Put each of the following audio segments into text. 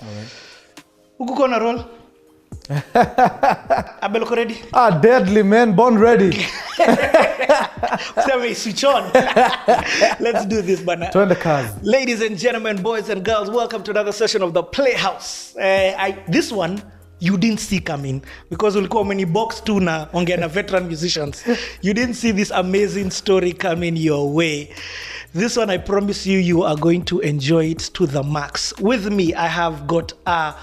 Alright. Uko kona roll? Abel ready? Deadly man, born ready. Switch on. Let's do this, bana. Turn the cars. Ladies and gentlemen, boys and girls, welcome to another session of the Playhouse. This one you didn't see coming because ulikuwa many box tu na ongea na veteran musicians. You didn't see this amazing story coming your way. This one, I promise you are going to enjoy it to the max. With me, I have got a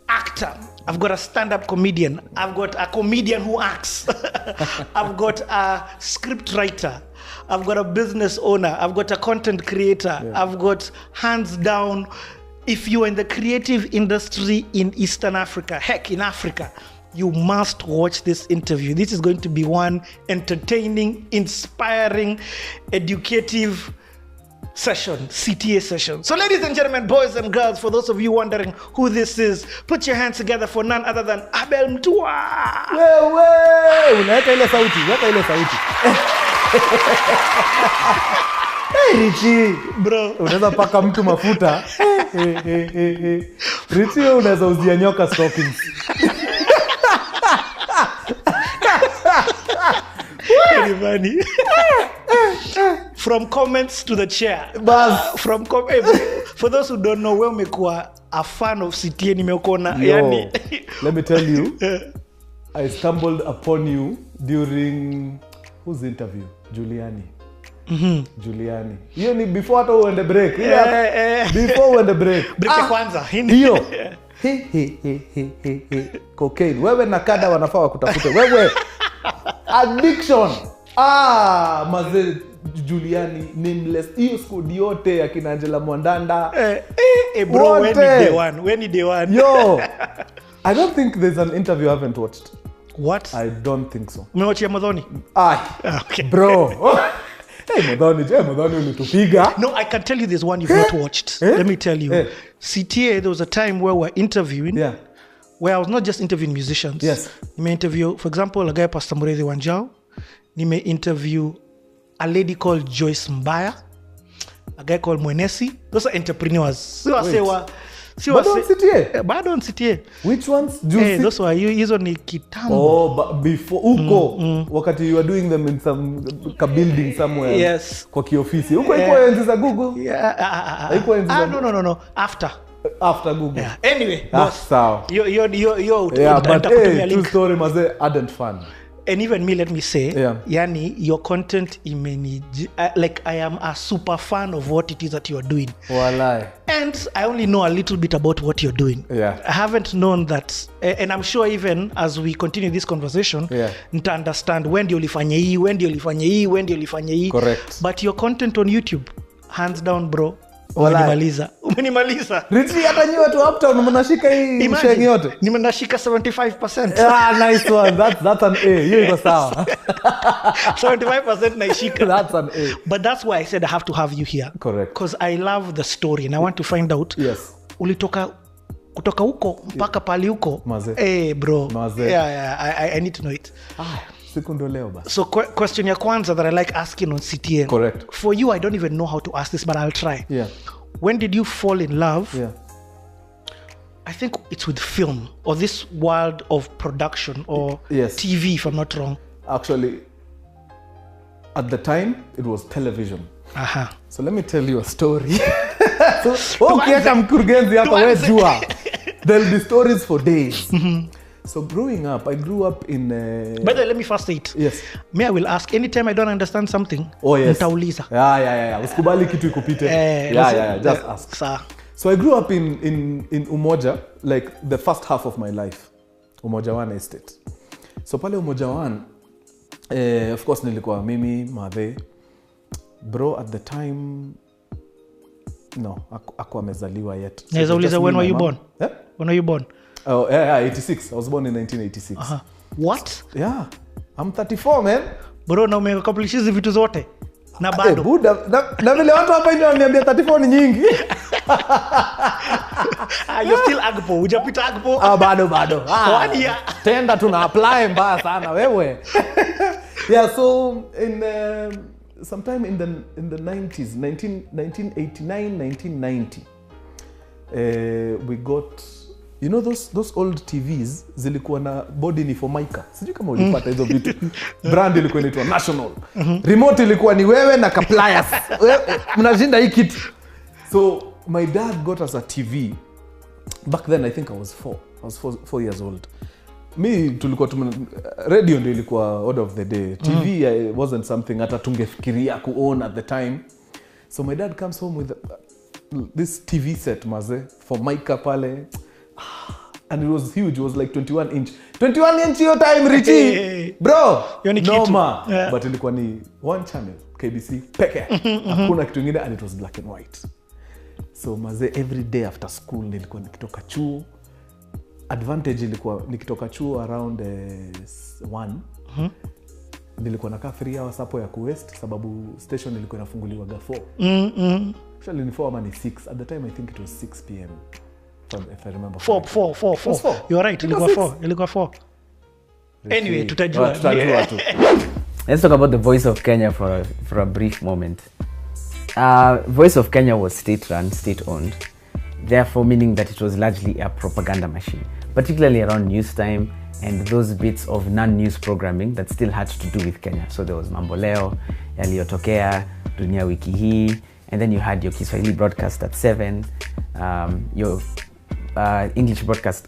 actor. I've got a stand-up comedian. I've got a comedian who acts. I've got a script writer. I've got a business owner. I've got a content creator. Yeah. I've got hands down. If you're in the creative industry in Eastern Africa, heck, in Africa, you must watch this interview. This is going to be one entertaining, inspiring, educative session, CTA session. So ladies and gentlemen, boys and girls, for those of you wondering who this is, put your hands together for none other than Abel Mtua. Wewe, unaweka ile sauti, weka ile sauti. Hey Richie, bro, unaweza paka mtu mafuta. Richie, unaweza uzia nyoka stockings. Funny. From comments to the chair. For those who don't know, wewe umekuwa a fan of CTA nimeukona yani. Let me tell you, I stumbled upon you during whose interview? Juliani. Juliani. Hiyo ni before hata uende break. Before uende break. Break kwanza. Hiyo. Cocaine. Wewe na kada wanafaa wakutafute. Wewe addiction. Maze Juliani, nameless. Hiyo squad yote ya kina Angela Mwandanda. Bro, when ni day one. Yo. I don't think there's an interview I haven't watched. What? I don't think so. Umewachia Modhoni? Okay. Bro. Hey, Modhoni ulitupiga. No, I can tell you there's one you've not watched. Let me tell you. CTA, there was a time where we're interviewing. Yeah. Where I was not just interviewing musicians. Yes. Nime interview, for example, a guy Pastor Mureithi Wanjao. Nime interview a lady called Joyce Mbaya. A guy called Mwenesi. Those are entrepreneurs. Bado on CTA. Which ones? Those were hizo ni kitambo. Before uko wakati you are doing them in some building somewhere. Yes. Kwa kiofisi. Uko iko enzi za Google? No. After Google. Yeah. Anyway, boss. Sawa. But true story maze ardent fan. And even me, let me say, yani, your content like I am a super fan of what it is that you are doing. Walai. And I only know a little bit about what you're doing. Yeah. I haven't known that, and I'm sure even as we continue this conversation, to understand when do you ulifanya hii. Correct. But your content on YouTube, hands down, bro. Umenimaliza. Richie, hata nyi watu uptown mnashika hii sheng yote. Nimenashika 75%. Nice one. That's an A. Hiyo iko sawa. 75% naishika. That's an A. But that's why I said I have to have you here. Correct. Because I love the story and I want to find out. Yes. Kutoka huko mpaka pali huko. Maze. Bro. Maze. Yeah, I need to know it. Siku ndo leo basi. So question ya kwanza that I like asking on CTN. Correct. For you, I don't even know how to ask this, but I'll try. Yeah. When did you fall in love? Yeah. I think it's with film or this world of production or TV, if I'm not wrong. Actually, at the time, it was television. So let me tell you a story. Ya Mkurugenzi hapa wewe jua. There'll be stories for days. So growing up, I grew up in... By the way, let me first say it. Yes. I will ask anytime I don't understand something. Nitauliza. Yeah. Usikubali kitu ikupite. Just ask. So I grew up in Umoja, like the first half of my life. Umoja One Estate. So pale Umoja One, of course nilikuwa mimi, Mathe. Bro, at the time, no, hakuwa amezaliwa yet. So when were you born? When were you born? 86. I was born in 1986. What? Yeah. I'm 34, man. Bro, na umeaccomplish hizi vitu zote. Na bado. Buda, na vile watu hapa ndio wananiambia 34 ni nyingi. You're still Agpo. Hujapita Agpo? Bado. Tenda tuna apply mbaya sana wewe. Yeah, so in sometime in the 90s, 1989, 1990. we got, you know those old TVs zilikuwa na body ni Formica. Sijui kama ulipata hizo vitu. Brand ilikuwa inaitwa National. Remote ilikuwa ni wewe na pliers. Mnashinda hii kitu. So my dad got us a TV. Back then I think I was 4. I was 4 years old. Me tulikuwa radio ndio ilikuwa order of the day. TV wasn't something hata tungefikiria kuown at the time. So my dad comes home with this TV set maze Formica pale. And it was huge. It was like 21 inch. 21 inch your time, Richie. Bro. Noma. Yeah. But ilikuwa ni one channel, KBC peke. Hakuna kitu kingine, and it was black and white. So maze every day after school nilikuwa nikitoka chuo. Advantage ilikuwa nikitoka chuo around 1. Nilikuwa nakaa 3 hours hapo ya kuwest sababu station ilikuwa inafunguliwa 4. Actually ni 4 ama ni 6. At the time I think it was 6 p.m. If I remember. 4. You're right. Ilikuwa 4. Anyway, tutajua tu. Let's talk about the Voice of Kenya for a brief moment. Voice of Kenya was state-run, state-owned, therefore meaning that it was largely a propaganda machine, particularly around news time and those bits of non-news programming that still had to do with Kenya. So there was Mambo Leo, Yaliyotokea, Dunia Wiki Hii, and then you had your Kiswahili broadcast at 7, your English broadcast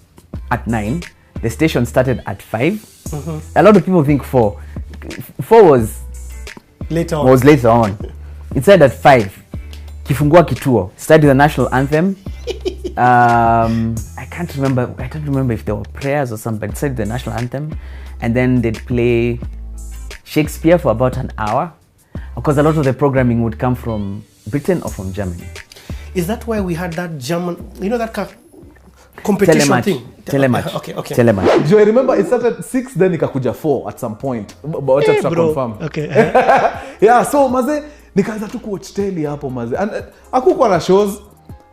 at 9. The station started at 5. A lot of people think 4. 4 was later on. It started at 5. Kifungua kituo. Started the national anthem. I don't remember if there were prayers or something, but it started the national anthem. And then they'd play Shakespeare for about an hour. Because a lot of the programming would come from Britain or from Germany. Is that why we had that German, you know, that competition thing? Telematch. Okay. Telematch. Do I remember it started 6, then ikakuja 4 at some point. But hey, confirm. Okay. Yeah, so maze nikaanza tu kuwatch tele hapo maze. And hakukuwa na shows.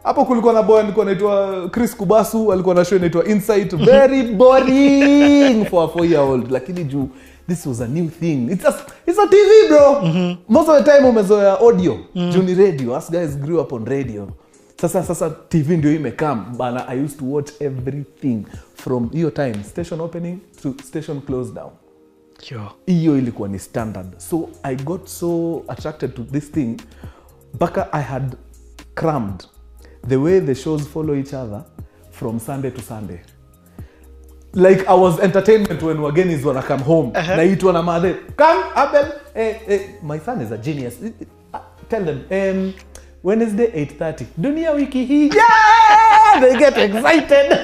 Hapo kulikuwa na boy alikuwa anaitwa Chris Kubasu, alikuwa na show inaitwa Insight. Very boring for a 4-year-old. Lakini juu this was a new thing. It's a TV, bro. Most of the time umezoea audio. Juu ni radio. Us guys grew up on radio. Sasa TV ndio imekam. Bana, I used to watch everything from hiyo time, station opening to station close down. Hiyo ilikuwa ni standard. So I got so attracted to this thing. Baka I had crammed the way the shows follow each other from Sunday to Sunday. Like I was entertainment when wagenis wanna come home. Naitwa na mother. Come, Abel. My son is a genius. Tell them, Wednesday 8:30. Dunia Wiki Hii. Yeah! They get excited.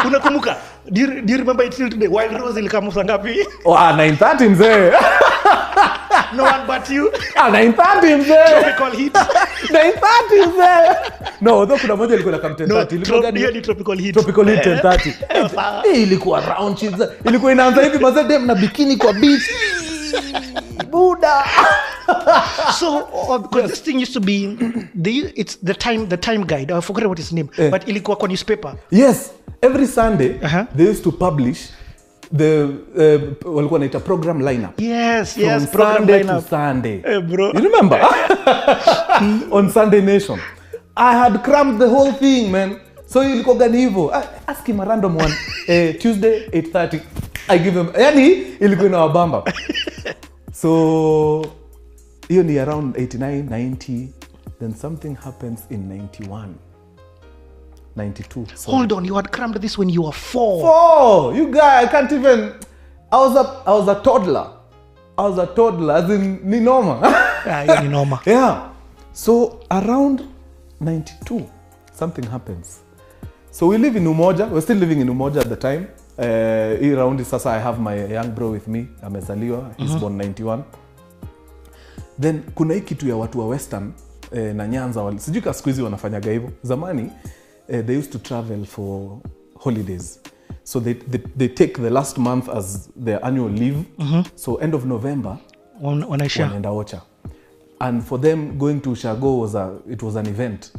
Unakumbuka? Do you remember it till today? Wild Rose ilikamu saa ngapi? 9:30 mzee. No one but you. 9:30 mzee. Tropical Heat. 9:30 mzee. No, though kuna moja ilikuwa na 10:30. Ilikuwa gani? Tropical Heat. Tropical Heat 10:30. Ilikuwa round cheese. Ilikuwa inaanza hivi mazee dem na bikini kwa beach. Buda. So because this thing used to be it's the time guide. I forgot what its name, but ilikuwa kwa newspaper. Yes, every Sunday they used to publish the walikuwa naita program lineup. Yes, program Sunday lineup to Sunday. Bro. You remember? On Sunday Nation. I had crammed the whole thing, man. So ilikuwa gani hivyo? Ask him a random one. Tuesday 8:30. I give him. Yani ilikuwa na wabamba. So hiyo ni around 89, 90. Then something happens in 91. 92. So. Hold on, you had crammed this when you were 4. 4! You guy, I can't even. I was a toddler. As in ni norma. Yeah, ni norma. Yeah. So around 92, something happens. So we live in Umoja. We're still living in Umoja at the time. Around sasa I have my young bro with me. Amezaliwa. He's born 91. Then kuna hii kitu ya watu wa Western na Nyanza sijui ka siku hizi wanafanyaga hivyo. Zamani they used to travel for holidays. So they take the last month as their annual leave. So end of November wanaenda Ocha. And for them going to Ushago was an event.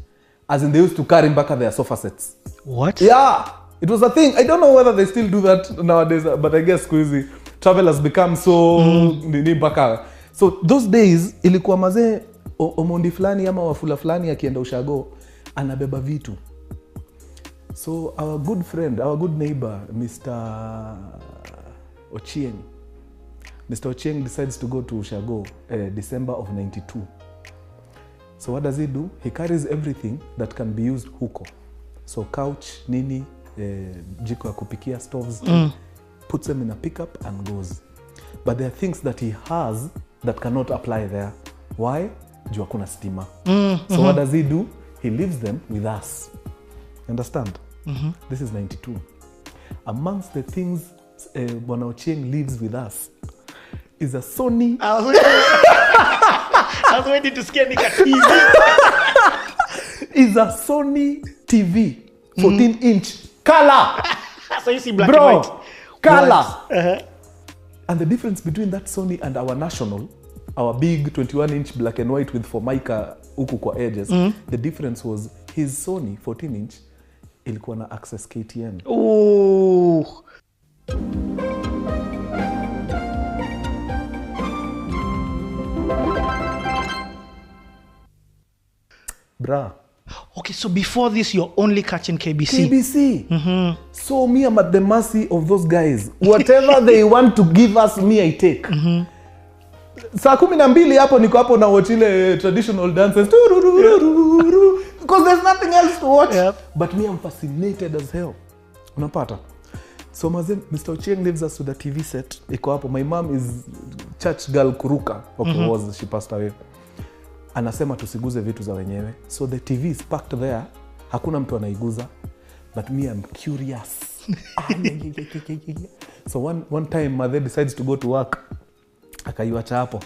As in they used to carry back their sofa sets. What? Yeah. It was a thing. I don't know whether they still do that nowadays, but I guess squeezy travel has become so nini baka. So those days ilikuwa mazee Omondi fulani ama Wafula fulani akienda Ushago anabeba vitu So our good friend, our good neighbor, Mr. Ochieng. Mr. Ochieng decides to go to Ushago December of 92. So what does he do? He carries everything that can be used huko. So couch, nini, jiko ya kupikia, stoves, puts them in a pickup and goes. But there are things that he has that cannot apply there. Why? Juu hakuna stima. So what does he do? He leaves them with us. Understand? This is 92. Amongst the things Bwana Ochieng leaves with us is a Sony. I was waiting to scare Nika TV. Is a Sony TV, 14-inch color. So you see black Bro, and white. color. And the difference between that Sony and our national, our big 21-inch black and white with Formica huku kwa edges, the difference was his Sony 14-inch ilikuwa na access KTN. Ooh. Bra. Okay, so before this, you're only catching KBC. KBC. So me, I'm at the mercy of those guys. Whatever they want to give us, me, I take. Saa 12 hapo niko hapo na watch ile traditional dances. Because there's nothing else to watch. Yep. But me, I'm fascinated as hell. Unapata? So Mr. Ochieng leaves us to the TV set. Iko hapo. My mom is church girl Kuruka. Okay, she passed away. Anasema tusiguze vitu za wenyewe. So the TV is packed there. Hakuna mtu anaiguza. But me, I'm curious. So one time, mother decides to go to work. Akaiwacha hapo.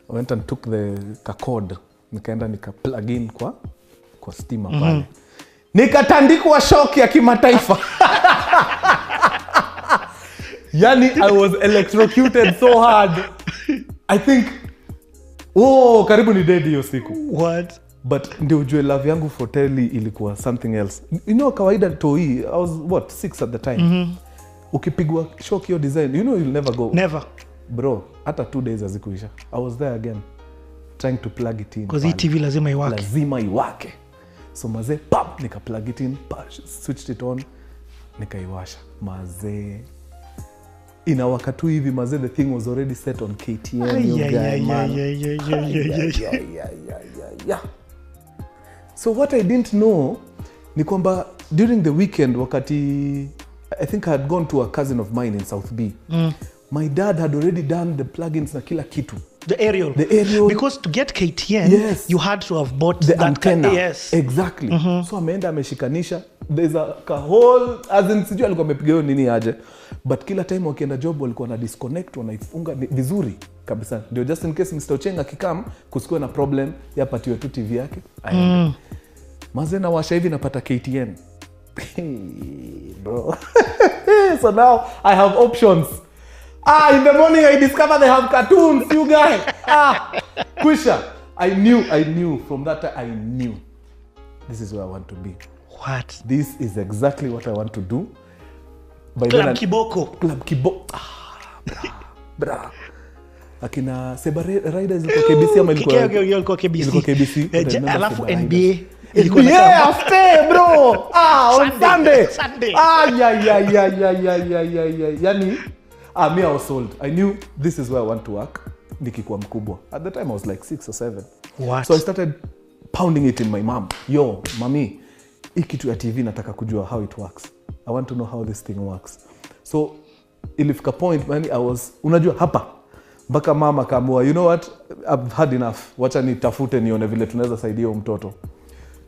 I went and took the cord. Nikaenda nika-plug in kwa stima pale. Nikatandikwa shock ya kimataifa. Yani, I was electrocuted so hard. I think karibu ni dead hiyo siku. What? But ndio ujue love yangu for telly ilikuwa something else. You know, kawaida toi, I was 6 at the time. Ukipigwa shock your design, you know you'll never go. Never. Bro, hata 2 days hazikuisha. I was there again trying to plug it in. Because hii TV lazima iwake. Lazima iwake. So maze, pap, nika plug it in, switched it on, nikaiwasha. Maze. Inawaka tu hivi maze, the thing was already set on KTN. Yeah. So what I didn't know ni kwamba during the weekend wakati I think I had gone to a cousin of mine in South B. My dad had already done the plugins na kila kitu. The aerial. Because to get KTN, yes, you had to have bought the that antenna. Yes. Exactly. So ameenda ameshikanisha. There's a whole, as in sijui alikuwa amepiga hiyo nini aje. But kila time wakienda job walikuwa na disconnect, wanaifunga vizuri kabisa. Ndio just in case Mr. Ochieng akikam kusikue na problem, yapatiwe tu TV yake. Maze na washa hivi napata KTN. Bro. So now I have options. In the morning I discover they have cartoons, you guys. Kwisha. I knew from that time, I knew this is where I want to be. What? This is exactly what I want to do. By Club Kiboko. Club Kiboko. Bra. Akina Seba Riders ilikuwa KBC ama ilikuwa KBC. Ilikuwa KBC. Alafu NBA. Yeah, after bro. On Sunday. Yani, me, I was sold. I knew this is where I want to work. Nikikuwa mkubwa. At the time I was like 6 or 7. What? So I started pounding it in my mom. Yo, mami, hii kitu ya TV nataka kujua how it works. I want to know how this thing works. So ilifika point man, I was unajua hapa mpaka mama kaamua, you know what, I've had enough. Wacha nitafute nione vile tunaweza saidia mtoto.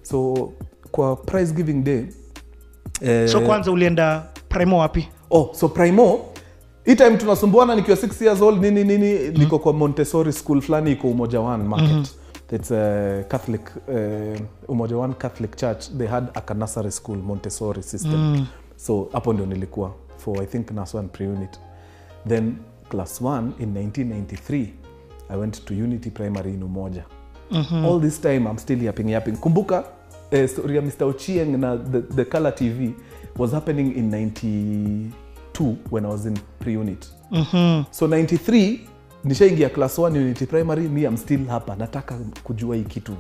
So kwa prize giving day so kwanza ulienda Primo wapi? So Primo hii time tunasumbuana nikiwa 6 years old nini niko kwa Montessori school fulani iko Umoja One Market. It's a Catholic Umoja One Catholic Church. They had a nursery school Montessori system. So hapo ndio nilikuwa for I think nurse 1 pre-unit. Then class 1 in 1993 I went to Unity Primary in Umoja. All this time I'm still yapping. Kumbuka story ya Mr. Ochieng na the color TV was happening in 92 when I was in pre-unit. So 93 nishaingia class 1 Unity Primary, me I'm still hapa nataka kujua hii kitu.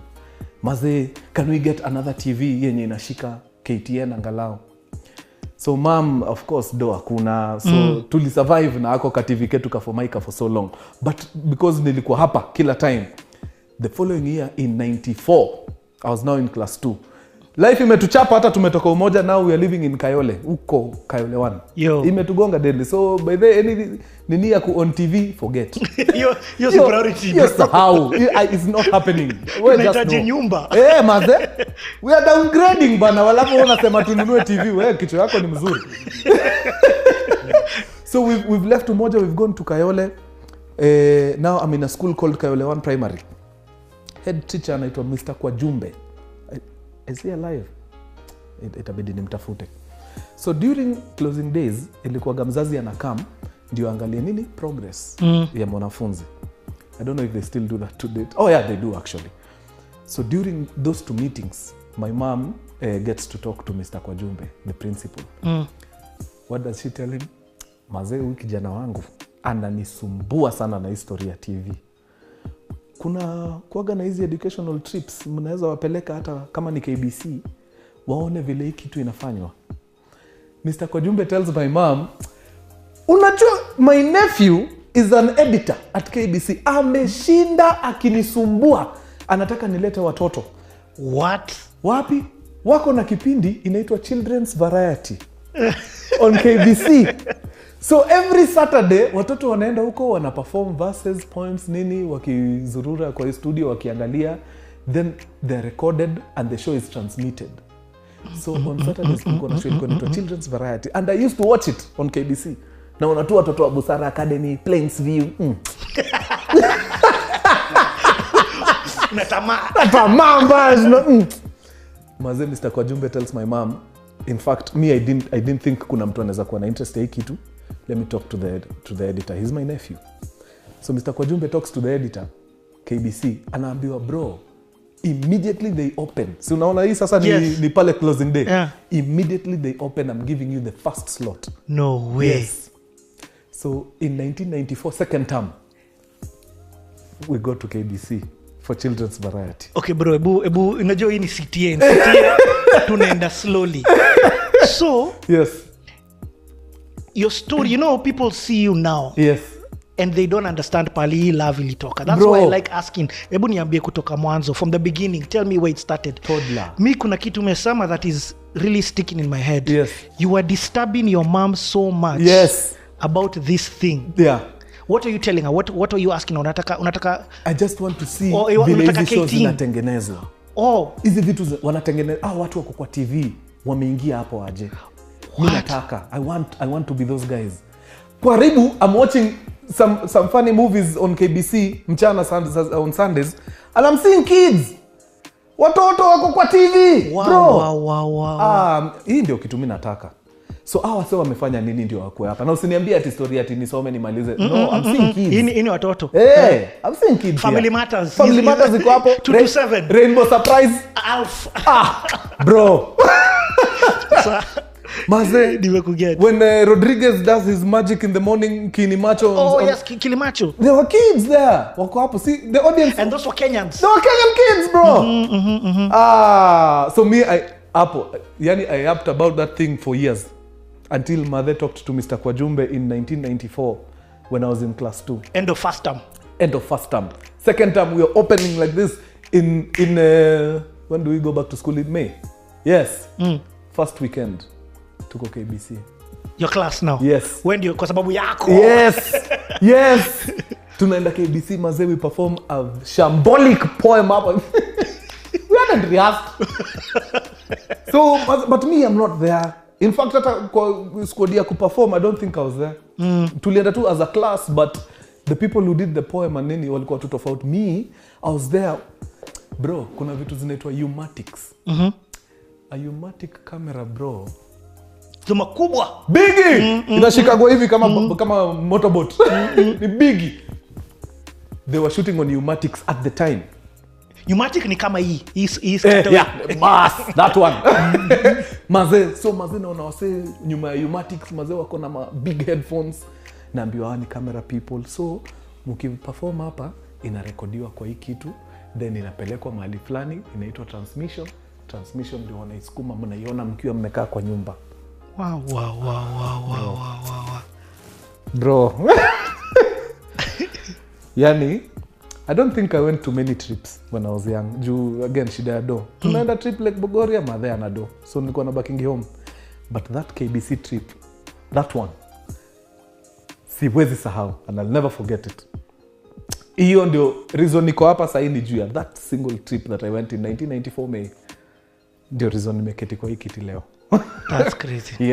Maze, can we get another TV yenye inashika KTN angalau? So mom, of course, do hakuna. So tuli survive na ako TV ketu kafomaika for so long. But because nilikuwa hapa kila time, the following year in 94, I was now in class 2. Life imetuchapa hata tumetoka Umoja, now we are living in Kayole. Uko Kayole 1. Imetugonga deadly. So by the any nini ya ku on TV, forget. Your priority. Yes, how? It's not happening. Unahitaji nyumba. Maze. We are downgrading bana. Walapo unasema tununue TV. Wewe kichwa yako ni mzuri. So we've left Umoja, we've gone to Kayole. Now I'm in a school called Kayole 1 Primary. Head teacher anaitwa Mr. Kwajumbe. Is he alive? Itabidi nimtafute. So during closing days, ilikuwa mzazi anakam ndio angalie nini progress ya mwanafunzi. I don't know if they still do that to date. Oh yeah, they do actually. So during those 2 meetings, my mom gets to talk to Mr. Kwajumbe, the principal. What does she tell him? Mazee, huyu kijana wangu ananisumbua sana na historia ya TV. Kuna kuaga na hizi educational trips, mnaweza wapeleka hata kama ni KBC, waone vile hii kitu inafanywa. Mr. Kwajumbe tells my mom, unajua my nephew is an editor at KBC. Ameshinda akinisumbua. Anataka nilete watoto. What? Wapi? Wako na kipindi inaitwa Children's Variety on KBC. So every Saturday watoto wanaenda huko wana perform verses, poems nini, wakizurura kwa studio wakiangalia, then they're recorded and the show is transmitted. So on Saturdays tuko na show inaitwa Children's Variety and I used to watch it on KBC. Na wanatoa watoto wa Busara Academy, Plainsview. Maze, Mr. Kwajumbe tells my mom, in fact me I didn't think kuna mtu anaweza kuwa na interest hii kitu. Let me talk to the editor. He's my nephew. So Mr. Kwajumbe talks to the editor, KBC, anaambiwa bro, immediately they open. Si unaona hii sasa ni pale closing day. Yeah. Immediately they open, I'm giving you the first slot. No way. Yes. So in 1994, second term, we go to KBC for Children's Variety. Okay bro, ebu unajua hii ni CTA tunaenda slowly. So, yes. Your story, you know, people see you now. Yes. And they don't understand pali hii love ilitoka. That's Bro. why I like asking, ebu niambie kutoka mwanzo, from the beginning, tell me where it started. Toddler. Mi kuna kitu umesema that is really sticking in my head. Yes. You were disturbing your mom so much. Yes. About this thing. Yeah. What are you telling her? What are you asking? Unataka I just want to see vile hizi shows zinatengenezwa. Hizi vitu wanatengeneza, watu wako kwa TV wameingia hapo aje. Mimi nataka. I want to be those guys. Karibu, I'm watching some funny movies on KBC mchana on Sundays and I'm seeing kids. Watoto wako kwa TV. Bro. Wow. Hii ndio kitu mimi nataka. So wase wamefanya nini ndio wako hapa. Na usiniambie ati story ati nisome nimalize. No, I'm seeing kids. Ini watoto. Hey, I'm seeing kids. Family Matters. Family Matters iko hapo. 2 to 7. Rainbow Surprise. Alf. Bro. Maze, nimekuget. When Rodriguez does his magic in the morning, Kinimacho. Yes, Kilimacho. There were kids there. Wako hapo. See, the audience. And those were Kenyans. They were Kenyan kids, bro. So me, I upped about that thing for years. Until mother talked to Mr. Kwajumbe in 1994 when I was in class 2. End of first term. Second term, we are opening like this in when do we go back to school? In May. Yes. First weekend. Tuko KBC. Your class now? Yes. When do you, kwa sababu yako? Yes. Tunaenda KBC, maze, we perform a shambolic poem up. We hadn't rehearsed. So, but me, I'm not there. In fact, hata kwa squad ya kuperform, I don't think I was there. Tulienda tu as a class, but the people who did the poem and nini walikuwa tu tofauti. Me, I was there. Bro, kuna vitu zinaitwa Umatics. A Umatic camera, bro. Zuma kubwa. Biggie! Inashikagwa hivi kama motorboat. Ni biggie. They were shooting on Umatics at the time. Umatic ni kama hii. That one. Maze naona wase nyuma ya Umatics, maze wako na big headphones. Naambiwa ni camera people. So mkiperform hapa inarekodiwa kwa hii kitu, then inapelekwa mahali fulani, inaitwa transmission ndio wanaisukuma, mnaiona mkiwa mmekaa kwa nyumba. Wow. Bro. Yani, I don't think I went to many trips when I was young. Again, shida ya do. Tunaenda trip like Bogoria, madhe ana do. So nilikuwa na backing home. But that KBC trip, that one, siwezi sahau, and I'll never forget it. Hiyo ndio reason niko hapa sasa ni juu ya that single trip that I went in 1994 May. Ndio reason nimeketi kwa hii kiti leo. That's crazy.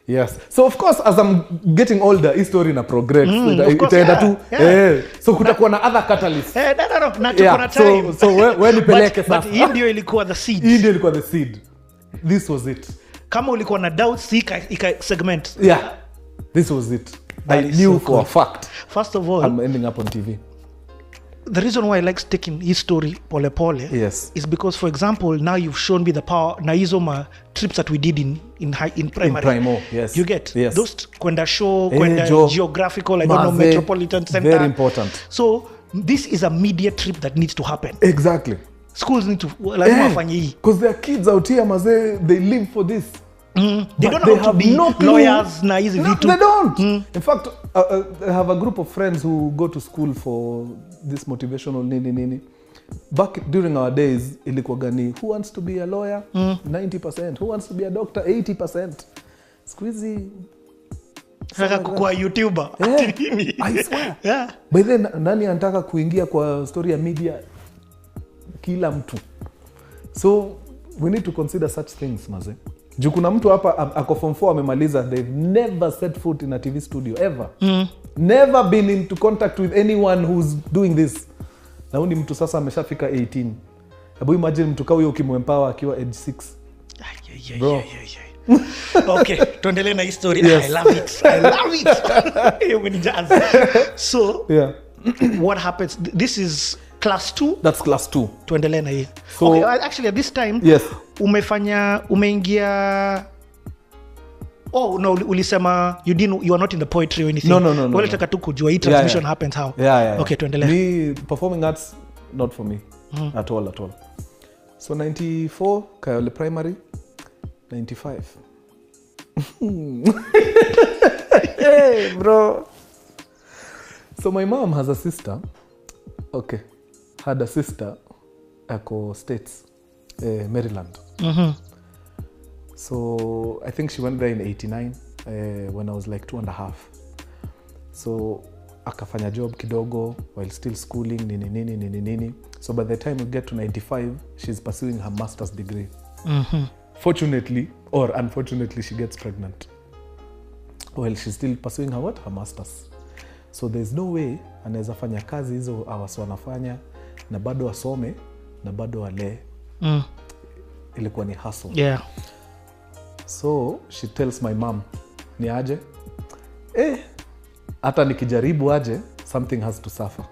Yes. So of course as I'm getting older, his story na progress. Itaenda tu. So kutakuwa na other catalysts. Na tuko na time. So when nipeleke sasa. But hii ndio ilikuwa the seed. This was it. Kama ulikuwa na doubts ika segment. Yeah. This was it. I knew for a fact. First of all, I'm ending up on TV. The reason why I like taking his story pole is because, for example, now you've shown me the power na hizo trips that we did in primary. In Primo, yes. You get yes. Those kwenda show, kwenda geographical, I don't know, metropolitan center. Very important. So this is a media trip that needs to happen. Exactly. Schools need to lazima wafanye hii. Because there are kids out here, maze, they live for this. They don't know how to be lawyers na hizi vitu. They don't. In fact, I have a group of friends who go to school for this motivational nini. Back during our days, ilikuwa gani, who wants to be a lawyer? 90%. Who wants to be a doctor? 80%. Squeezy. Sasa kwa YouTuber. I swear. Yeah. By then, nani anataka kuingia kwa story ya media? Kila mtu. So, we need to consider such things, maze. Juu kuna mtu hapa ako form 4 amemaliza, they've never set foot in a TV studio ever. Never been into contact with anyone who's doing this. Na huyu mtu sasa ameshafika 18. Hebu imagine mtu kama huyo ukimwempower akiwa age 6. Bro. Okay, tuendelee na history. Yes. I love it. You mean jazz. So, what happens? This is class 2. That's class 2. Tuendelee na hii. So, okay, actually at this time, yes. Umeingia no, ulisema you are not in the poetry or anything. No. Wale taka tu kujua hii transmission happens how. Yeah. Okay, tuendelee. Me performing arts not for me at all. So 94 Kayole Primary, 95. Hey, bro. So my mom has a sister. Okay. Had a sister ako States, Maryland. So I think she went there in 89 when I was like 2.5. So akafanya job kidogo while still schooling nini. So by the time we get to 95, she's pursuing her master's degree. Fortunately or unfortunately, she gets pregnant while she's still pursuing her master's. So there's no way anaweza fanya kazi hizo awaso wanafanya na bado asome na bado ale. Ilikuwa ni hustle. Yeah. So she tells my mom, ni aje? Hata nikijaribu aje, something has to suffer.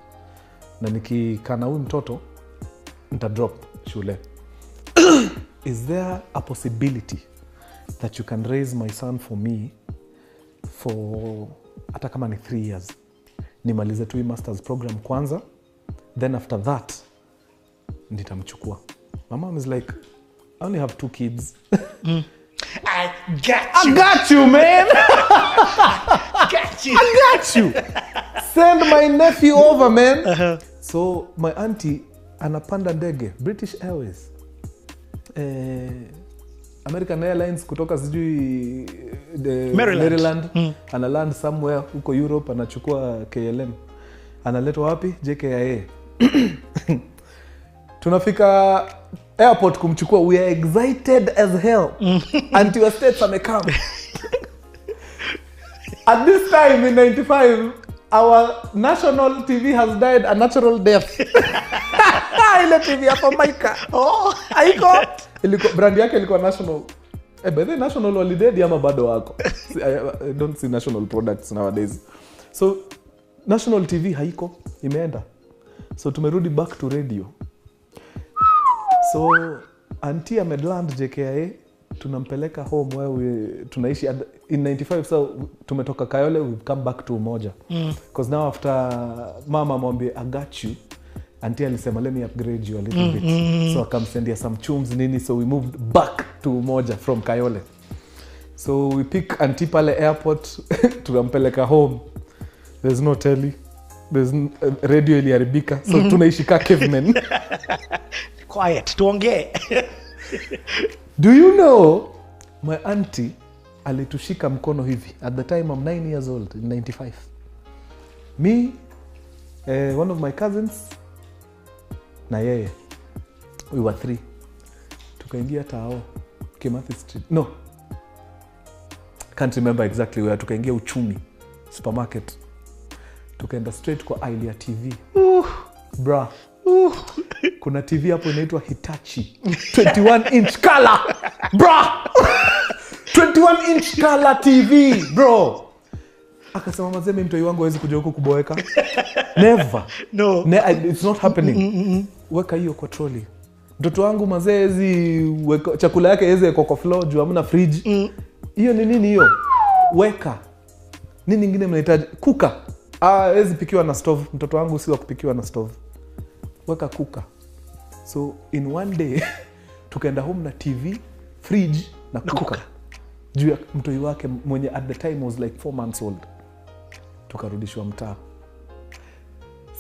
Na nikikana huyu mtoto, nita drop shule. Is there a possibility that you can raise my son for me for hata kama ni 3 years? Nimalize tu master's program kwanza, then after that, nitamchukua. My mom is like, I only have 2 kids. I got you, man. I got you. Send my nephew over, man. So my auntie anapanda ndege, British Airways, American Airlines kutoka sijui Maryland. Ana land somewhere huko Europe, anachukua KLM. Analetwa wapi? JKIA. Tunafika airport kumchukua, we are excited as hell. Until your states amekam. At this time in 95, our national TV has died a natural death. Ile TV hapa Maika. Haiko. Brand yake ilikuwa national. By the national holiday ama bado wako. I don't see national products nowadays. So national TV haiko, imeenda. So tumerudi back to radio. So auntie ameland JKIA, tunampeleka home where tunaishi in 95. So tumetoka Kayole, we've come back to Umoja. Because now after mama mwambie I got you, auntie alisema let me upgrade you a little bit. So akamsendia some chums nini, so we moved back to Umoja from Kayole. So we pick auntie pale airport, tunampeleka home. There's no telly. There's radio iliharibika. So tunaishi ka cavemen. Quiet, tuongee. Do you know my auntie alitushika mkono hivi at the time I'm 9 years old in 95. Me, one of my cousins na yeye, we were 3. Tukaingia Tao, Kimathi Street. No, can't remember exactly where. Tukaingia Uchumi supermarket, tukaenda straight kwa aisle ya TV. Bra, kuna TV hapo inaitwa Hitachi 21 inch color. Bra, 21 inch color TV, bro. Akasema mazeme mtoi wangu hawezi kuja huko kuboeka. Never. No. It's not happening. Weka hiyo kwa trolley. Mtoto wangu mazezi chakula yake yeze kwa floor juu hamna fridge. Hiyo ni nini hiyo? Weka. Nini nyingine mnahitaji? Kuka. Hawezi pikiwa na stove. Mtoto wangu si wa kupikiwa na stove. Weka kuka. So in one day tukaenda home na TV, fridge na kuka. Juu ya mtoi wake mwenye at the time was like 4 months old. Tukarudishwa mtaa.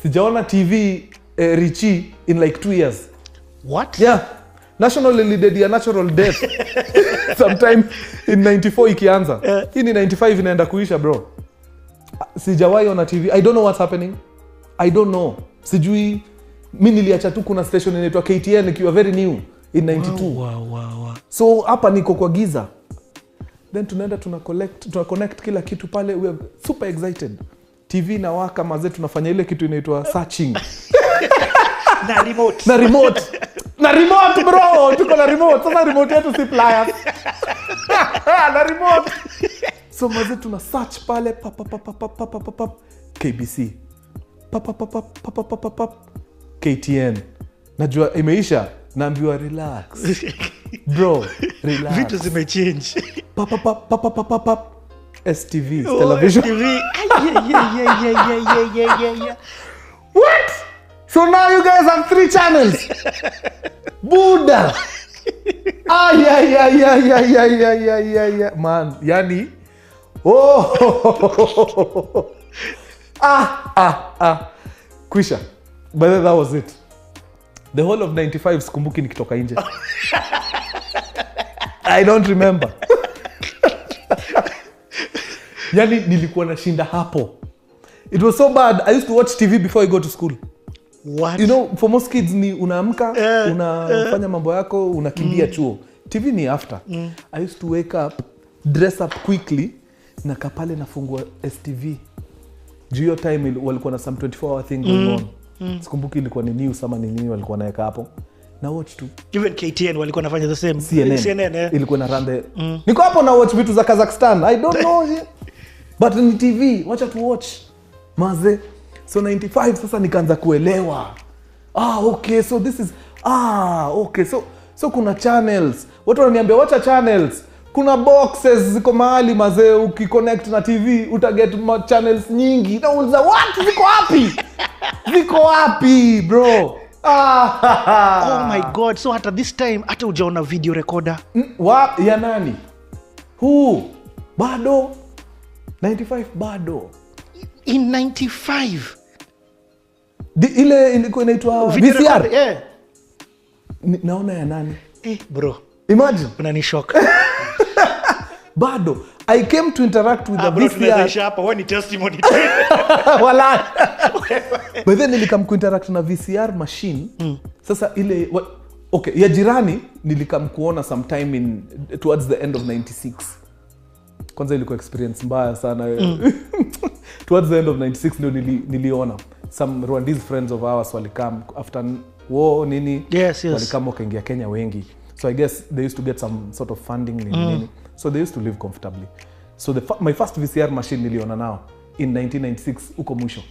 Sijaona TV Richie in like 2 years. What? Yeah. Nationally did a natural death. Sometime in 94 ikianza. Hii ni 95 inaenda kuisha, bro. Sijawahi ona TV. I don't know what's happening. I don't know. Sijui. Mimi niliacha tu kuna station inaitwa KTN ikiwa very new in 92. Wow. So hapa niko kwa giza. Then tunaenda tuna connect kila kitu pale. We are super excited. TV na waka maze tunafanya ile kitu inaitwa searching. Na remote. Na remote bro. Tuko na remote. Sasa remote yetu si pliers. Na remote. So maze tuna search pale KBC. KTN. Najua imeisha. Naambiwa relax. Bro, relax. Vitu zimechange. STV, television. STV. Yeah. What? So now you guys have 3 channels. Buddha. Yeah. Man, yani. Oh. Kwisha. But that was it. The whole of 95 sikumbuki nikitoka nje. I don't remember. Yani nilikuwa nashinda hapo. It was so bad. I used to watch TV before I go to school. What? You know, for most kids ni unaamka, unafanya mambo yako, unakimbia chuo. TV ni after. I used to wake up, dress up quickly, na kapale nafungua STV. Juu hiyo time walikuwa na some 24-hour thing going on. Sikumbuki ilikuwa ni news ama ni nini walikuwa naweka hapo. Na watch tu. Even KTN walikuwa nafanya the same. CNN ilikuwa na run the. Niko hapo na watch vitu za Kazakhstan. I don't know. But ni TV, wacha tu watch. Maze. So 95 sasa nikaanza kuelewa. Okay, so this is okay. So kuna channels. Watu wananiambia wacha channels. Kuna boxes ziko mahali maze, ukiconnect na TV utaget channels nyingi. Na unauliza what? Ziko wapi? Ziko wapi, bro? Oh my god. So hata this time hata hujaona video recorder. Ya nani? Who? Bado 95 bado. In 95. Ile ilikuwa inaitwa VCR. Yeah. Naona ya nani? Bro. Imagine. Unanishock. Bado. I came to interact with the bro, VCR. Hapa wewe ni testimony. Wala. But then nilikam kuinteract na VCR machine. Sasa ile okay, ya jirani nilikam kuona sometime towards the end of 96. Kwanza ilikuwa experience mbaya sana. Towards the end of 96 ndio niliona some Rwandese friends of ours walikam after war nini. Yes. Walikam wakaingia Kenya wengi. So I guess they used to get some sort of funding nini. So they used to live comfortably. So my first VCR machine niliona now in 1996 uko mwisho.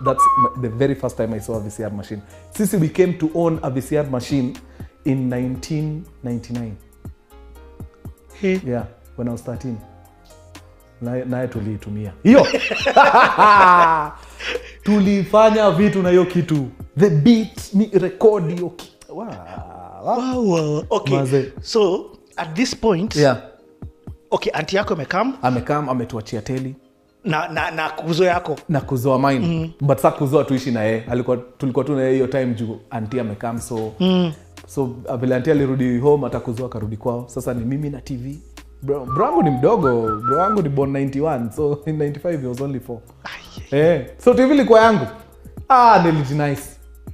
That's the very first time I saw a VCR machine. Sisi we came to own a VCR machine in 1999. Yeah, when I was 13. Naye tuliitumia. Hiyo. Tulifanya vitu na hiyo kitu. The beat ni record hiyo kitu. Wow. Okay. Maze. So at this point, Okay, auntie yako amekam ametuachia teli na kuzo yako na kuzoa mine but sasa kuzoa tuishi na yeye tulikuwa tu na yeye hiyo time juu auntie amekam so vile auntie alirudi home atakuzoa karudi kwao. Sasa ni mimi na TV. Bro wangu ni mdogo, bro wangu ni born 91, so in 95 he was only 4. So TV ilikuwa yangu.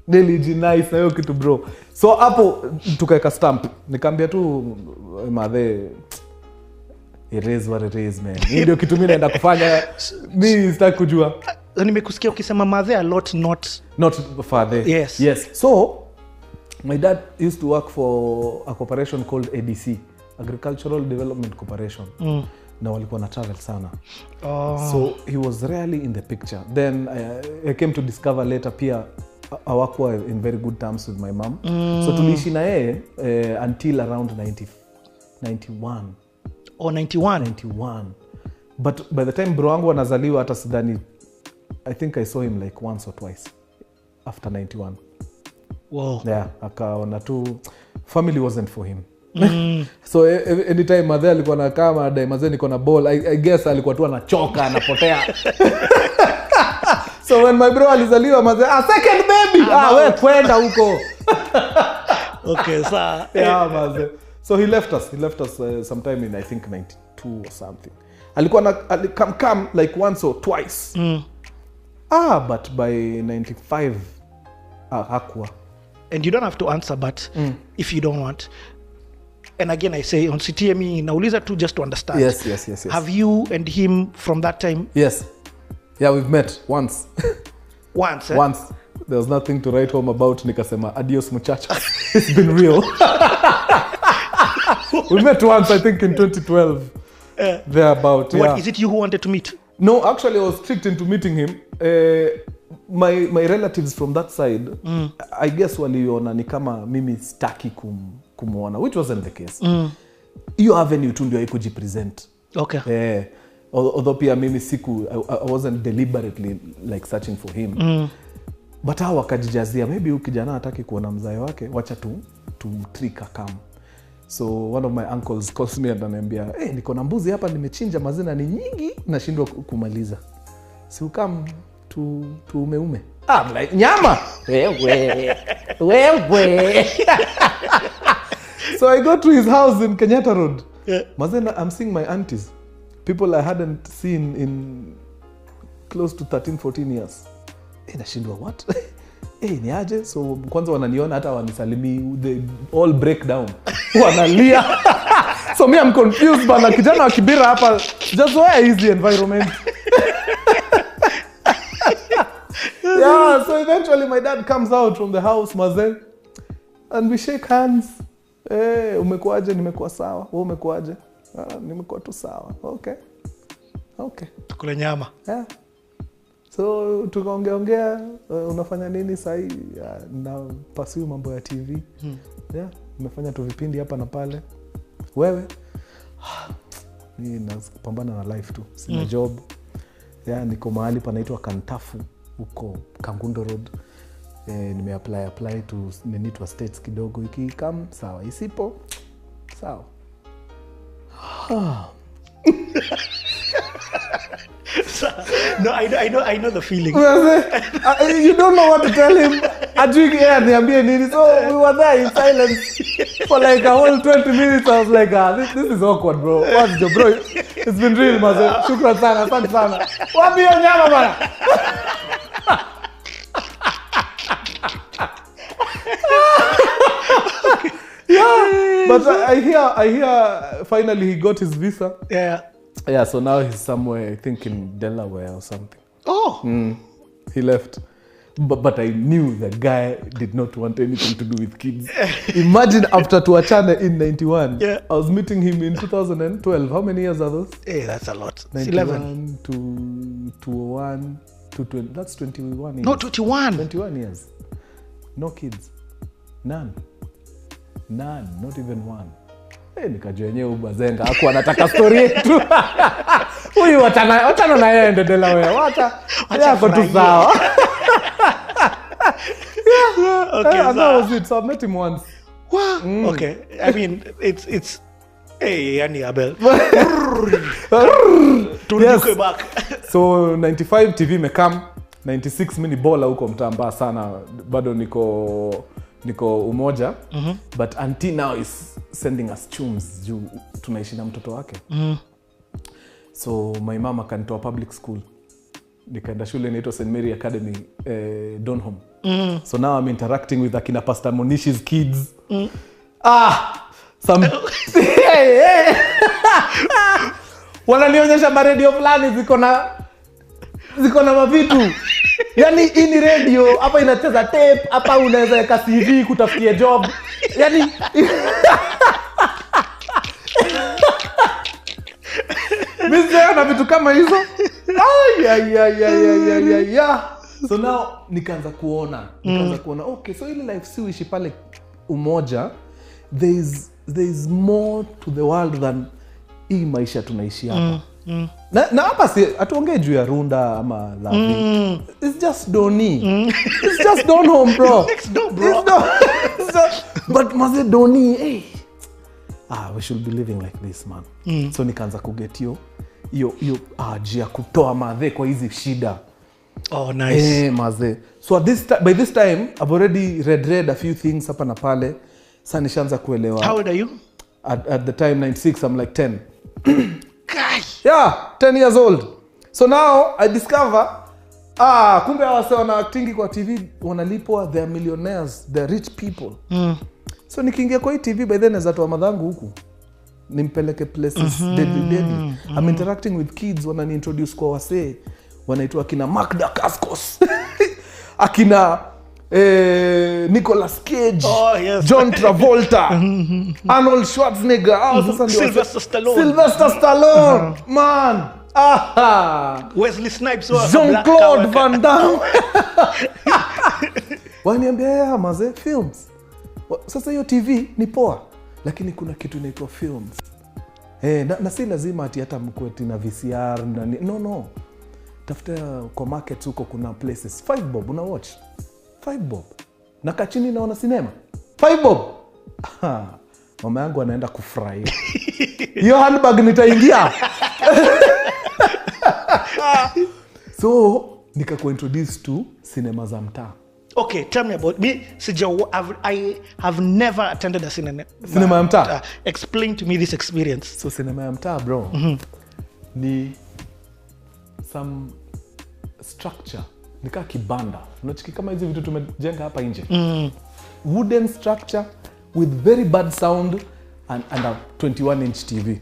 Nilijinice na hiyo kitu bro. So hapo tukaeka stamp. Nikamwambia tu madhe, it is what it is, man. Hii ndio kitu mimi naenda kufanya. Mimi sitaki kujua. Nimekusikia ukisema madhe a lot, not father. Yes. So my dad used to work for a corporation called ADC, Agricultural Development Corporation. Na walikuwa na travel sana. So he was rarely in the picture. Then I came to discover later pia hawakuwa in very good terms with my mom. So tuliishi na yeye until around 91. 91. But by the time bro wangu anazaliwa hata sidhani, I think I saw him like once or twice after 91. Wow. Yeah, akaona tu family wasn't for him. So anytime madhe alikuwa na kama dai madhe niko na ball, I guess alikuwa tu anachoka anapotea. So when my bro alizaliwa madhe, second baby, wewe kwenda huko. Okay, so yeah madhe. So he left us sometime in I think 92 or something. Alikuwa na come like once or twice. But by 95 hakuwa. And you don't have to answer, but if you don't want. And again, I say on CTME, nauliza tu just to understand. Yes. Have you and him from that time? Yes. Yeah, we've met once. Once. Once. There was nothing to write home about. Nikasema, adios muchacha. It's been real. We met once, I think in 2012. Thereabout. What, is it you who wanted to meet? No, actually I was tricked into meeting him. My relatives from that side, I guess waliona ni kama mimi staki kumuona, which wasn't the case. Hiyo avenue tu ndio haikujipresent. Okay. Although pia mimi I wasn't deliberately like searching for him. But hao wakajijazia, maybe huyu kijana hataki kuona mzae wake, wacha tumtrika kama. So one of my uncles calls me and ananiambia, niko na mbuzi hapa nimechinja, mazina ni nyingi nashindwa kumaliza. Si ukam umeume. I'm like, nyama. Wewe. So I go to his house in Kenyatta Road. Mazena, I'm seeing my aunties. People I hadn't seen in close to 13-14 years. Nashindwa what? Ni aje? So kwanza wananiona hata wanisalimi, they all break down. Wanalia. So me I'm confused bana, kijana wa Kibira hapa, just where is the environment? Yeah, so eventually my dad comes out from the house, maze, and we shake hands. Umekuaje? Nimekuwa sawa. Wewe umekuaje? Nimekuwa tu sawa. Okay. Tukule nyama. Yeah. So tukaongea, unafanya nini sahi? Na pursue mambo ya TV. Yeah, nimefanya tu vipindi hapa na pale. Wewe? Mimi napambana na life tu. Sina job. Yeah, niko mahali panaitwa Kantafu huko Kangundo Road. Nimeapply to nenitwa states kidogo, ikikam sawa, isipo sawa. No, I know the feeling. You don't know what to tell him. Niambie nini. So we were there in silence for like a whole 20 minutes. I was like, this is awkward, bro. What's your bro? It's been real, maze. Shukran sana, asante sana. Wapi hiyo nyama bana? Yeah, but I hear finally he got his visa. Yeah, so now he's somewhere, I think in Delaware or something. He left. But I knew the guy did not want anything to do with kids. Imagine after tuachane in 91. Yeah. I was meeting him in 2012. How many years are those? That's a lot. 91 to 201 to 20. That's 21 years. No, 21. 21 years. No kids. None, not even one. Nikajua yenyewe ubazenga hakuwa anataka story yetu. Huyu watana na yeye ende Delaware. Yako tu sawa. Okay, that was it. So I met him once. Okay. I mean, it's yani Abel. Yes. Back. So 95 TV imekam, 96 mini bola huko mtamba sana, bado niko Umoja. But auntie now is sending us tunes juu tunaishi na mtoto wake. So my mama kanitoa public school, nikaenda shule inaitwa St Mary Academy Donholm. So now I'm interacting with akina Pastor Monish's kids. Some wananionyesha maradio fulani ziko na mavitu. Yani hii ni radio, hapa inacheza tape, hapa unaweza weka CV kutafutia job. Yani mimi na vitu kama hizo. So now nikaanza kuona okay, so ile life si uishi pale Umoja, there is more to the world than hii maisha tunaishi hapa. Na hapa si atuongee juu ya Runda ama Lavi. It's just Doni. It's just Donholm, bro. Next door, bro. But maze Doni, hey. We should be living like this, man. So nikaanza kuget yo ajia kutoa madhe kwa hizi shida. Oh, nice. Maze. So by this time I've already read a few things hapa na pale. Sasa nishaanza kuelewa. How old are you? At the time 96, I'm like 10. Gosh. Yeah, 10 years old. So now I discover kumbe wase wana acting kwa TV wanalipwa, they are millionaires, they are rich people. So nikiingia kwa hii TV by then nazatoa madhangu huku, nimpeleke places deadly. I'm interacting with kids, wanani introduce kwa wase wanaitwa akina Magda Cascos. Akina Nicolas Cage, yes. John Travolta, Arnold Schwarzenegger, sasa ndio Sylvester Stallone. Man. Wesley Snipes, Jean-Claude Van Damme. Waniambia maze films. Sasa hiyo TV ni poa, lakini kuna kitu inaitwa films. Na si lazima ati hata mkweti na VCR na no. Tafuta kwa market huko, kuna places 5 bob una watch. 5 bob. Na kachini naona sinema. 5 bob. Mama yangu anaenda kufurahi. Hiyo handbag nitaingia. So nikakuwa introduced to cinema za mtaa. Okay, tell me about me. I have never attended a cinema ya mtaa. Explain to me this experience. So cinema ya mtaa, bro, ni some structure, nika kibanda. Unachiki kama hizi vitu tumejenga hapa nje. Wooden structure with very bad sound and a 21-inch TV.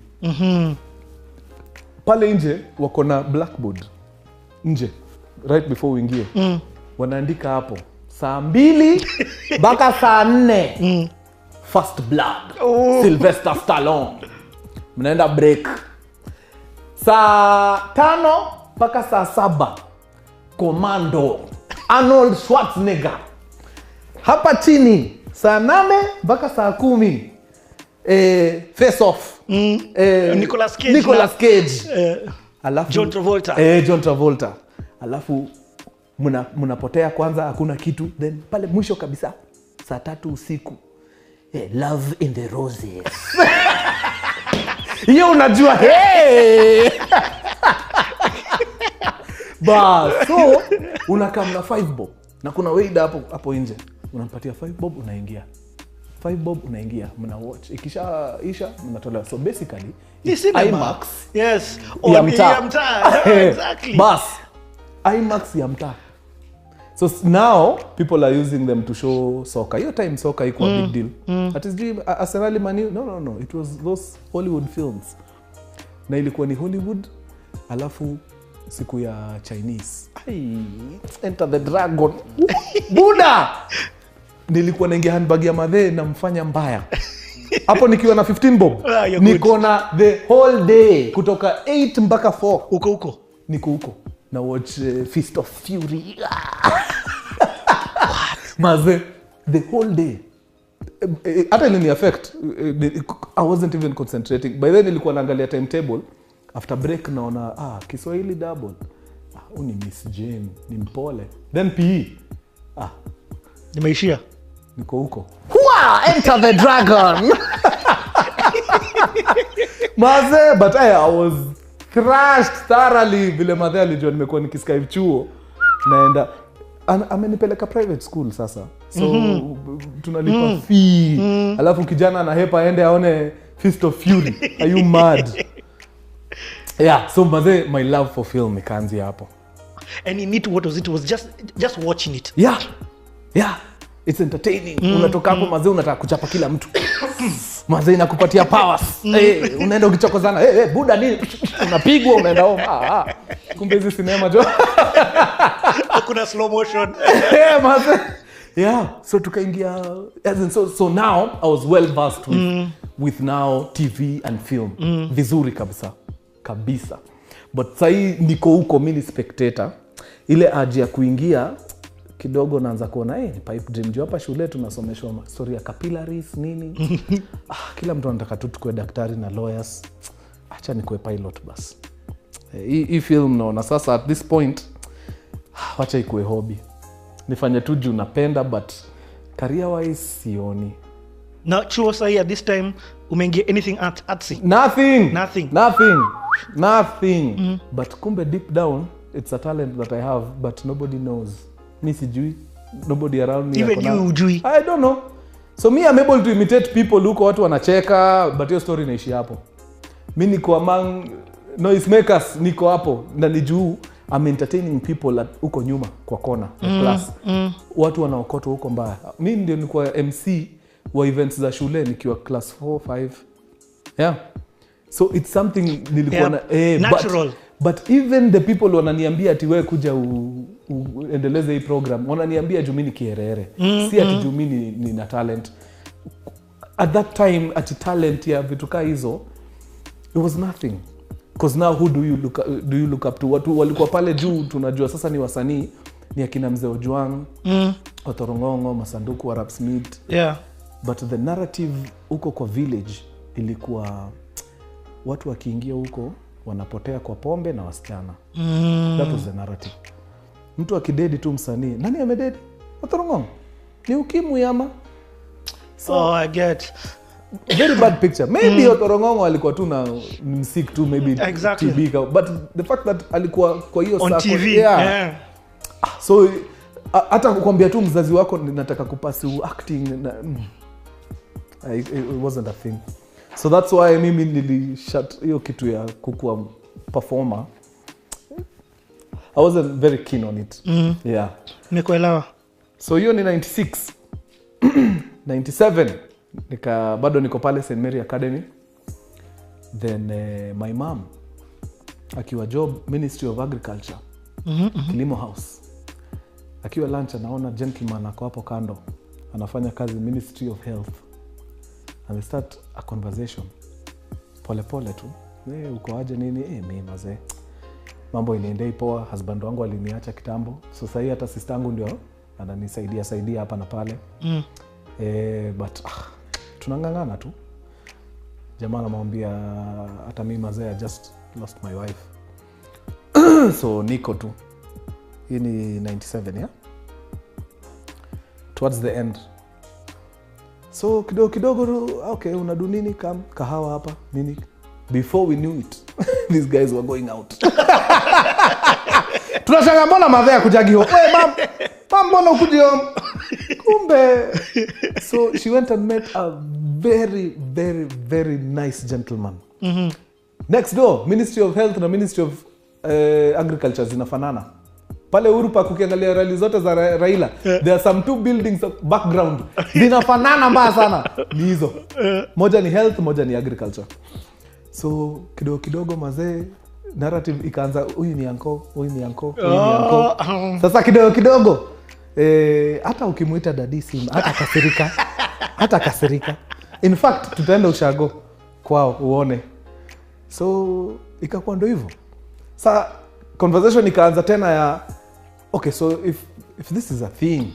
Pale nje wako na blackboard nje right before uingie. Wanaandika hapo saa 2 mpaka saa 4 First Blood, Sylvester Stallone. Mnaenda break saa 5 mpaka saa 7 Commando, Arnold Schwarzenegger. Hapa chini saa 8 mpaka saa 10 Face Off, Nicolas Cage. Alafu John Travolta. John Travolta. Alafu mnapotea kwanza, hakuna kitu, then pale mwisho kabisa saa 3 usiku Love in the Roses. Hiyo unajua so unakaa na 5 bob na kuna waiter hapo nje, unampatia 5 bob, unaingia 5 bob, unaingia, mna watch, ikisha mnatolewa. So basically it's IMAX. Yes, ya mtaa. Exactly. Bas IMAX ya mtaa. So now people are using them to show soccer. Your time soccer iko big deal. That is Arsenal Man U. No, it was those Hollywood films. Na ilikuwa ni Hollywood, alafu siku ya Chinese. Enter the Dragon. Buda! Nilikuwa naingia handbag ya madhe na mfanya mbaya. Hapo nikiwa na 15 bob. Niko na the whole day kutoka 8 mpaka 4. Huko. Niko huko. Na watch Fist of Fury. Maze, the whole day. Hata ilini affect. I wasn't even concentrating. By then nilikuwa naangalia timetable. After break naona, Kiswahili double. Ni Miss Jane, ni mpole. Then PE. Nimeishia. Niko huko. Enter the Dragon. Maze, but I was thrashed thoroughly vile madhe alijua nimekuwa nikiskype chuo. Naenda amenipeleka private school sasa. So tunalipa fee. Alafu kijana anahepa aende aone Fist of Fury. Are you mad? Yeah, so maze, my love for film ikaanzia hapo. And in it, what was it? It was just watching it. Yeah. It's entertaining. Unatoka hapo maze unataka kuchapa kila mtu. Maze inakupatia powers. Unaenda ukichokozana. Buda nini? Unapigwa unaenda home. Kumbe hizi sinema jo. Kuna slow motion. Maze. Yeah, so tukaingia so now I was well versed with now TV and film. Vizuri kabisa. But sai niko huko mini spectator. Ile aji ya kuingia kidogo naanza kuona pipe dream juu hapa shule tunasomeshwa story ya capillaries nini. Kila mtu anataka tu tukue daktari na lawyers. Acha nikuwe pilot basi. Hii film naona sasa at this point wacha ikuwe hobby. Nifanye tu juu napenda but career wise sioni. Now chuo sai at this time umeingia anything artsy? Nothing. But kumbe deep down it's a talent that I have but nobody knows. Mi sijui. Nobody around me. Even you ujui? I don't know. So me I'm able to imitate people huko watu wanacheka but your story inaishi hapo. Mi niko among noise makers niko hapo na ni juu I'm entertaining people huko nyuma kwa kona ya class. Watu wanaokotwa huko mbaya. Mi ndio nilikuwa MC wa events za shule nikiwa class 4 5. Yeah. So it's something nilikuwa na natural. But even the people wananiambia ati wewe kuja uendeleze hii program. Wananiambia juu mimi ni kierere. Si ati juu mimi nina talent. At that time ati talent ya vitu kama hizo it was nothing. Because now who do you look up to? Watu walikuwa pale juu tunajua sasa ni wasanii ni akina Mzee Ojwang, Otorongongo, Masanduku, Arab Smith. Yeah. But the narrative huko kwa village ilikuwa watu wakiingia huko wanapotea kwa pombe na wasichana. That was the narrative. Mtu akidedi tu msanii. Nani amededi? Otorongongo. Ni ukimwi ama? So, I get. Very bad picture. Maybe Otorongongo alikuwa tu na msik tu maybe exactly. TB. But the fact that alikuwa kwa hiyo on TV. Yeah. So hata kukwambia tu mzazi wako ninataka kupasi acting it wasn't a thing. So that's why mimi nilishut hiyo kitu ya kukua performer. I wasn't very keen on it. Yeah. Nimekuelewa. So hiyo ni 96. 97 bado niko pale St Mary Academy. Then my mom akiwa job Ministry of Agriculture. Kilimo House. Akiwa lunch anaona gentleman ako hapo kando anafanya kazi Ministry of Health. And they start a conversation. Pole tu. Uko aje nini? Mimi mazee. Mambo inaendea poa. Husband wangu aliniacha kitambo. So sasa hata sister yangu ndio ananisaidia hapa na pale. But tunangangana tu. Jamaa anamwambia hata mimi mazee I just lost my wife. So niko tu. Hii ni 97 yeah? Towards the end. So kidogo okay unadu nini kahawa hapa nini. Before we knew it these guys were going out. Tunashanga mbona madhea kujagi home. Mam mbona ukuji home. Kumbe. So she went and met a very very very nice gentleman. Next door Ministry of Health na Ministry of Agriculture zinafanana. Pale Uhuru Park ukiangalia rally zote za Raila, there are some two buildings of background. Zinafanana mbaya sana. Ni hizo. Moja ni health, moja ni agriculture. So kidogo mazee narrative ikaanza huyu ni uncle. Sasa kidogo hata ukimuita daddy sim hata kasirika. In fact tutaenda ushago kwao uone. So ikakuwa ndo hivyo. Sasa conversation ikaanza tena ya okay, so if this is a thing,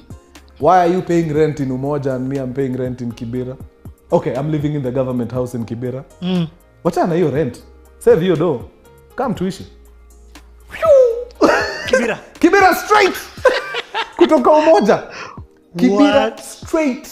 why are you paying rent in Umoja and me I'm paying rent in Kibera? Okay, I'm living in the government house in Kibera. Wachana hiyo rent. Save hiyo do. Come tuishi. Kibera straight. Kutoka Umoja. Kibera straight.